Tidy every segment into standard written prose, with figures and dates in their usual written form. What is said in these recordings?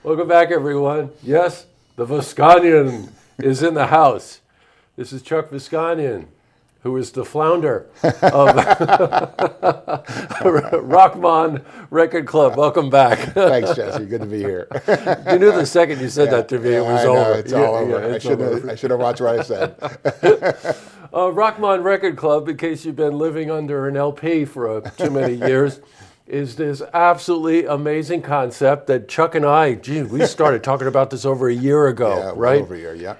Welcome back, everyone. Yes, the Vosganian is in the house. This is Chuck Vosganian, who is the flounder of Rochmon Record Club. Welcome back. Thanks, Jesse. Good to be here. You knew the second you said that to me, it was over. It's all over. I should have watched what I said. Rochmon Record Club, in case you've been living under an LP for too many years, is this absolutely amazing concept that Chuck and I, we started talking about this over a year ago, right? Over a year, yeah.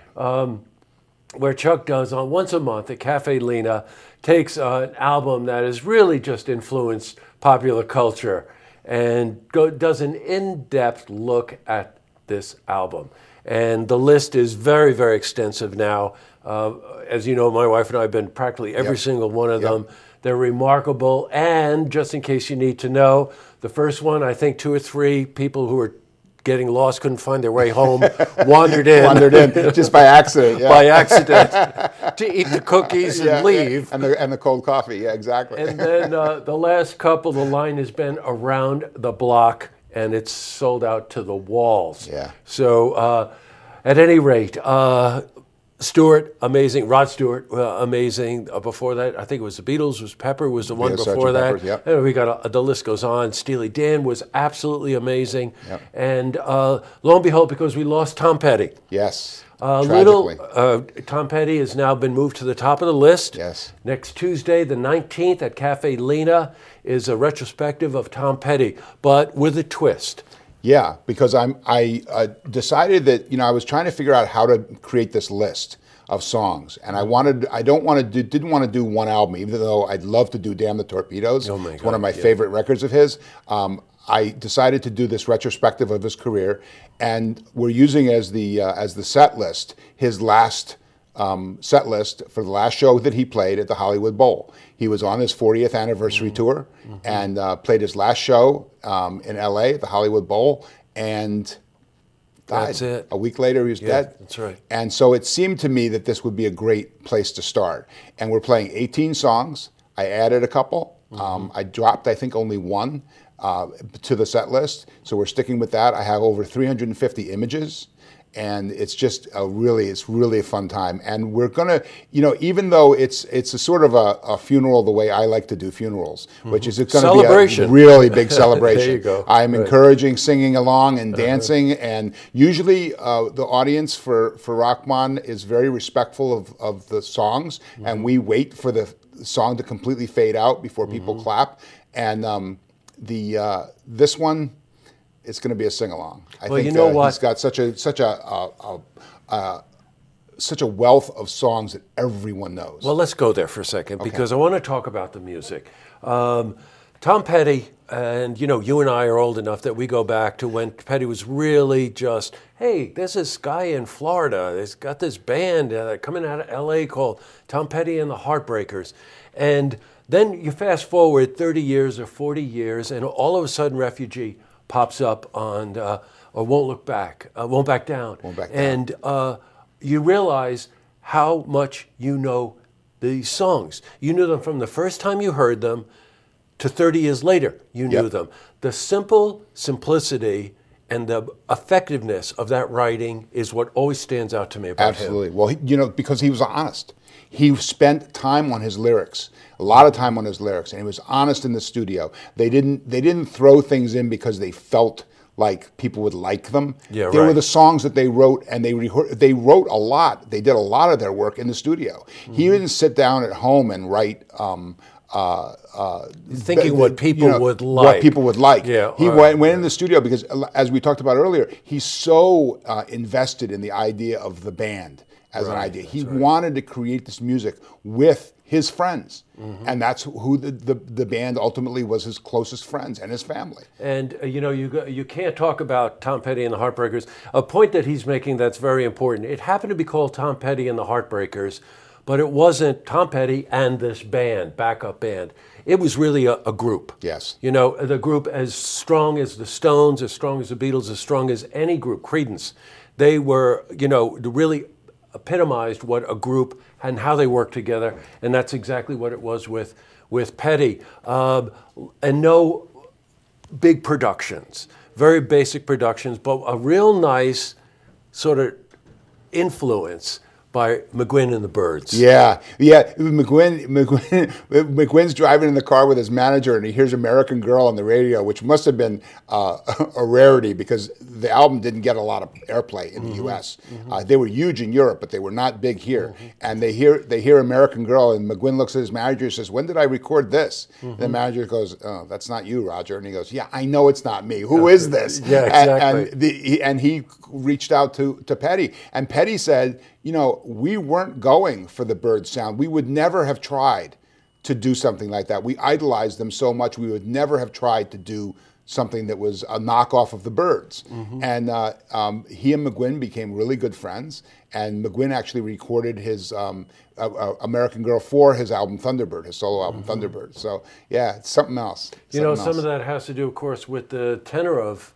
Where Chuck does on once a month at Cafe Lena, takes an album that has really just influenced popular culture and does an in-depth look at this album. And the list is very, very extensive now. As you know, my wife and I have been practically every single one of them. They're remarkable, and just in case you need to know, the first one, I think 2 or 3 people who were getting lost, couldn't find their way home, wandered in. Just by accident. Yeah. By accident, to eat the cookies and leave. And the cold coffee, yeah, exactly. And then the last couple, the line has been around the block, and it's sold out to the walls. Yeah. So at any rate, Stewart, amazing. Rod Stewart, amazing. Before that, I think it was the Beatles. Was Pepper was the one before that. Peppers, yep. And we got the list goes on. Steely Dan was absolutely amazing. Yep. And lo and behold, because we lost Tom Petty. Yes. Tom Petty has now been moved to the top of the list. Yes. Next Tuesday, the 19th, at Cafe Lena, is a retrospective of Tom Petty, but with a twist. Yeah, because I decided that I was trying to figure out how to create this list of songs, and didn't want to do one album, even though I'd love to do "Damn the Torpedoes." Oh my God, it's one of my favorite records of his. I decided to do this retrospective of his career, and we're using as the set list his last set list for the last show that he played at the Hollywood Bowl. He was on his 40th anniversary tour and played his last show in LA at the Hollywood Bowl and died. That's it. A week later, he was dead. That's right. And so it seemed to me that this would be a great place to start. And we're playing 18 songs. I added a couple. I dropped, I think, only one to the set list. So we're sticking with that. I have over 350 images. And it's just it's really a fun time. And we're gonna, even though it's a sort of a funeral the way I like to do funerals, which is it's gonna be a really big celebration. There you go. I'm encouraging singing along and dancing, and usually the audience for Rochmon is very respectful of the songs, and we wait for the song to completely fade out before people clap. And this one, it's going to be a sing-along. I think he's got such a wealth of songs that everyone knows. Well, let's go there for a second because I want to talk about the music. Tom Petty, and you and I are old enough that we go back to when Petty was really just, hey, there's this guy in Florida. He's got this band coming out of L.A. called Tom Petty and the Heartbreakers. And then you fast forward 30 years or 40 years, and all of a sudden Refugee pops up on or Won't Back Down. Won't Back Down. And you realize how much you know these songs. You knew them from the first time you heard them to 30 years later you knew them. The simplicity and the effectiveness of that writing is what always stands out to me about him. Absolutely. Well, because he was honest. He spent time on his lyrics, a lot of time on his lyrics, and he was honest in the studio. They didn't throw things in because they felt like people would like them. Yeah, they were the songs that they wrote, and they wrote a lot. They did a lot of their work in the studio. He didn't sit down at home and write thinking what people would like. What people would like. Yeah, he went in the studio because, as we talked about earlier, he's so invested in the idea of the band as an idea. He wanted to create this music with his friends, and that's who the band ultimately was, his closest friends and his family. And you can't talk about Tom Petty and the Heartbreakers. A point that he's making that's very important. It happened to be called Tom Petty and the Heartbreakers, but it wasn't Tom Petty and this band, backup band. It was really a group. Yes. The group as strong as the Stones, as strong as the Beatles, as strong as any group, Creedence. They were, really epitomized what a group and how they worked together, and that's exactly what it was with Petty. And no big productions. very basic productions, but a real nice sort of influence by McGuinn and the Byrds. Yeah. McGuinn's driving in the car with his manager, and he hears "American Girl" on the radio, which must have been a rarity because the album didn't get a lot of airplay in the U.S. They were huge in Europe, but they were not big here. And they hear "American Girl," and McGuinn looks at his manager and says, "When did I record this?" And the manager goes, "Oh, that's not you, Roger." And he goes, "Yeah, I know it's not me. Who is this?" Yeah, exactly. And he reached out to Petty, and Petty said, "You know, we weren't going for the Byrds sound. We would never have tried to do something like that. We idolized them so much. We would never have tried to do something that was a knockoff of the Byrds." And he and McGuinn became really good friends. And McGuinn actually recorded his "American Girl" for his album Thunderbird, his solo album Thunderbird. So yeah, it's something else. Some of that has to do, of course, with the tenor of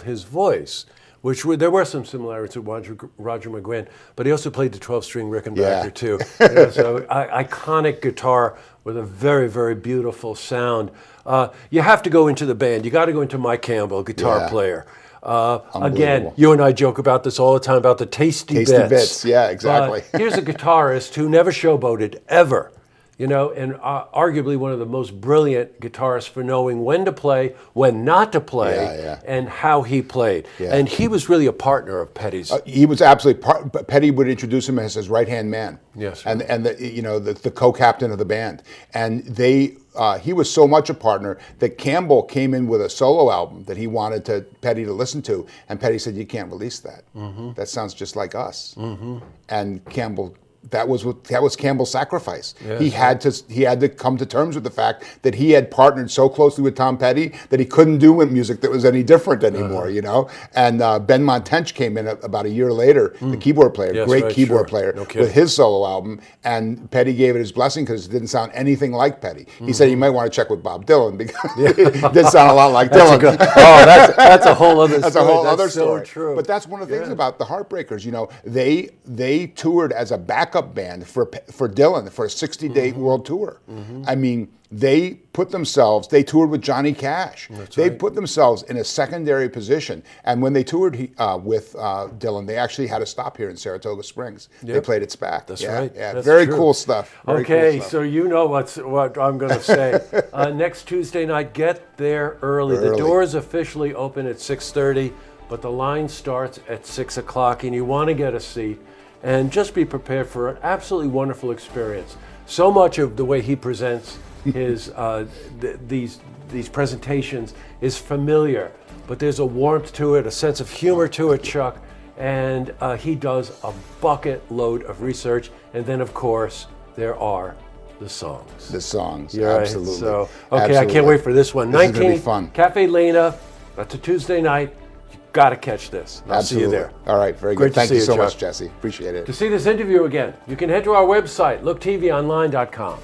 his voice. There were some similarities with Roger McGuinn, but he also played the 12-string Rickenbacker too. So iconic guitar with a very, very beautiful sound. You have to go into the band. You got to go into Mike Campbell, guitar player. Again, you and I joke about this all the time about the tasty bits. Yeah, exactly. Here's a guitarist who never showboated ever. And arguably one of the most brilliant guitarists for knowing when to play, when not to play, and how he played. And he was really a partner of Petty's. He was absolutely Petty would introduce him as his right-hand man. Yes. And the co-captain of the band. And he was so much a partner that Campbell came in with a solo album that he wanted Petty to listen to, and Petty said, "You can't release that. That sounds just like us." And Campbell. That was Campbell's sacrifice. Yes. He had to come to terms with the fact that he had partnered so closely with Tom Petty that he couldn't do music that was any different anymore. And Ben Montench came in about a year later, the keyboard player, keyboard player, with his solo album, and Petty gave it his blessing because it didn't sound anything like Petty. He said you might want to check with Bob Dylan because it did sound a lot like Dylan. That's a whole other story. That's a whole other story. So true. But that's one of the things about the Heartbreakers. They toured as a backup band for Dylan for a 60-day world tour. I mean, they toured with Johnny Cash. They put themselves in a secondary position. And when they toured with Dylan, they actually had to stop here in Saratoga Springs. They played at SPAC. That's right. Yeah, That's very true. cool stuff. So you know what I'm going to say. Next Tuesday night, get there early. The doors officially open at 6:30, but the line starts at 6 o'clock, and you want to get a seat. And just be prepared for an absolutely wonderful experience. So much of the way he presents his these presentations is familiar, but there's a warmth to it, a sense of humor to it, Chuck, and he does a bucket load of research. And then, of course, there are the songs. The songs, right. Absolutely. So, okay, I can't wait for this one. This is going to be fun. Cafe Lena, that's a Tuesday night. Got to catch this. I'll see you there. All right, very good. Thank you so much, Jesse. Appreciate it. To see this interview again, you can head to our website, looktvonline.com.